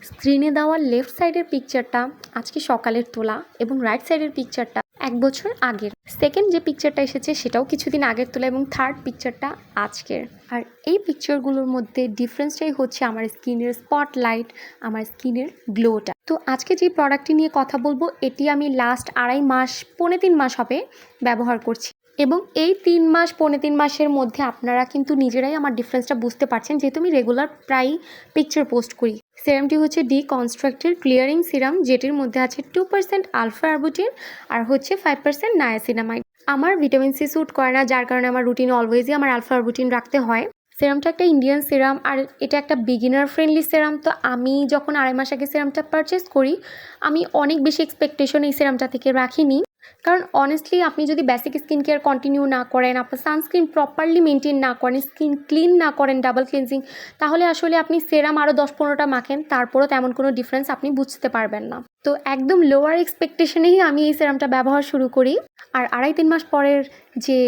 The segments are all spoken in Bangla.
স্ক্রিনে দেওয়া লেফট সাইডের পিকচারটা আজকে সকালের তোলা এবং রাইট সাইডের পিকচারটা 1 বছর আগের। সেকেন্ড যে পিকচারটা এসেছে সেটাও কিছুদিন আগের তোলা এবং থার্ড পিকচারটা আজকের। আর এই পিকচারগুলোর মধ্যে ডিফারেন্সটাই হচ্ছে আমার স্কিনের স্পটলাইট, আমার স্কিনের গ্লোটা। তো আজকে যে প্রোডাক্টটি নিয়ে কথা বলবো এটি আমি লাস্ট 2.5 মাস, 3.25 মাস হবে ব্যবহার করছি। এবং এই 3 মাস 3.25 মাসের মধ্যে আপনারা কিন্তু নিজেরাই আমার ডিফারেন্সটা বুঝতে পারছেন, যেহেতু আমি রেগুলার প্রায় পিকচার পোস্ট করি। সিরামটি হচ্ছে ডিকনস্ট্রাক্টেড ক্লিয়ারিং সিরাম, যেটির মধ্যে আছে 2% আলফা আরবুটিন আর হচ্ছে 5% নায়াসিনামাইড। আমার ভিটামিন সি স্যুট করে না, যার কারণে আমার রুটিনে অলওয়েজই আমার আলফা আরবুটিন রাখতে হয়। সিরামটা একটা ইন্ডিয়ান সিরাম আর এটা একটা বিগিনার ফ্রেন্ডলি সিরাম। তো আমি যখন 2.5 মাস আগে সিরামটা পারচেস করি, আমি অনেক বেশি এক্সপেকটেশন এই সিরামটা থেকে রাখিনি। কারণ অনেস্টলি আপনি যদি বেসিক স্কিন কেয়ার কন্টিনিউ না করেন, আপনার সানস্ক্রিন প্রপারলি মেনটেন না করেন, স্কিন ক্লিন না করেন, ডাবল ক্লিনজিং, তাহলে আসলে আপনি সেরাম আরও 10-15টা মাখেন, তারপরও তেমন কোনো ডিফারেন্স আপনি বুঝতে পারবেন না। তো একদম লোয়ার এক্সপেকটেশনেই আমি এই সেরামটা ব্যবহার শুরু করি। আর 2.5-3 মাস পরের যে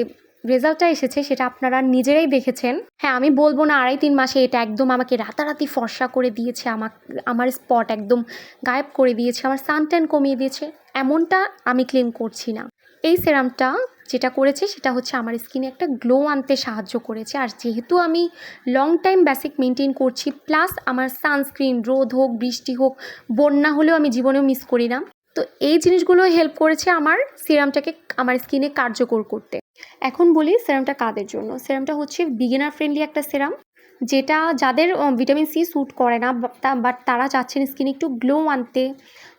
রেজাল্টটা এসেছে সেটা আপনারা নিজেরাই দেখেছেন। হ্যাঁ, আমি বলবো না 2.5-3 মাসে এটা একদম আমাকে রাতারাতি ফর্সা করে দিয়েছে, আমার স্পট একদম গায়েব করে দিয়েছে, আমার সানট্যান কমিয়ে দিয়েছে, এমনটা আমি ক্লেম করছি না। এই সেরামটা যেটা করেছে সেটা হচ্ছে আমার স্কিনে একটা গ্লো আনতে সাহায্য করেছে। আর যেহেতু আমি লং টাইম বেসিক মেনটেন করছি, প্লাস আমার সানস্ক্রিন রোদ হোক, বৃষ্টি হোক, বন্যা হলেও আমি জীবনেও মিস করি না। তো এই জিনিসগুলো হেল্প করেছে আমার সিরামটাকে আমার স্কিনে কার্যকর করতে। এখন বলি সিরামটা কাদের জন্য। সিরামটা হচ্ছে বিগিনার ফ্রেন্ডলি একটা সিরাম, যেটা যাদের ভিটামিন সি স্যুট করে না বাট তারা চাচ্ছেন স্কিনে একটু গ্লো আনতে,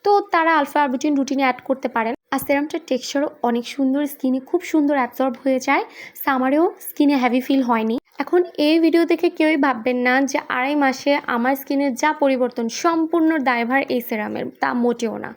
তো তারা আলফা আরবুটিন রুটিনে অ্যাড করতে পারেন। আর সিরামটার টেক্সচারও অনেক সুন্দর, স্কিনে খুব সুন্দর অ্যাবজর্ব হয়ে যায়, সামারেও স্কিনে হেভি ফিল হয়নি। এখন এই ভিডিও দেখে কেউই ভাববেন না যে 2.5 মাসে আমার স্কিনের যা পরিবর্তন সম্পূর্ণ দায়ভার এই সিরামের, তা মোটেও না।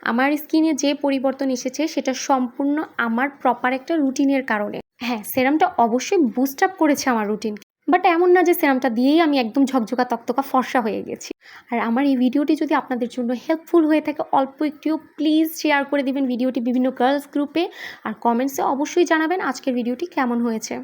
আমার স্কিনে যে পরিবর্তন এসেছে সেটা সম্পূর্ণ আমার প্রপার একটা রুটিনের কারণে। হ্যাঁ, সিরামটা অবশ্যই বুস্ট আপ করেছে আমার রুটিন, বাট এমন না যে সিরামটা দিয়েই আমি একদম ঝকঝকা তকতকা ফর্সা হয়ে গেছি। আর আমার এই ভিডিওটি যদি আপনাদের জন্য হেল্পফুল হয়ে থাকে, অল্প একটিও প্লিজ শেয়ার করে দিবেন ভিডিওটি বিভিন্ন গার্লস গ্রুপে, আর কমেন্টসে অবশ্যই জানাবেন আজকের ভিডিওটি কেমন হয়েছে।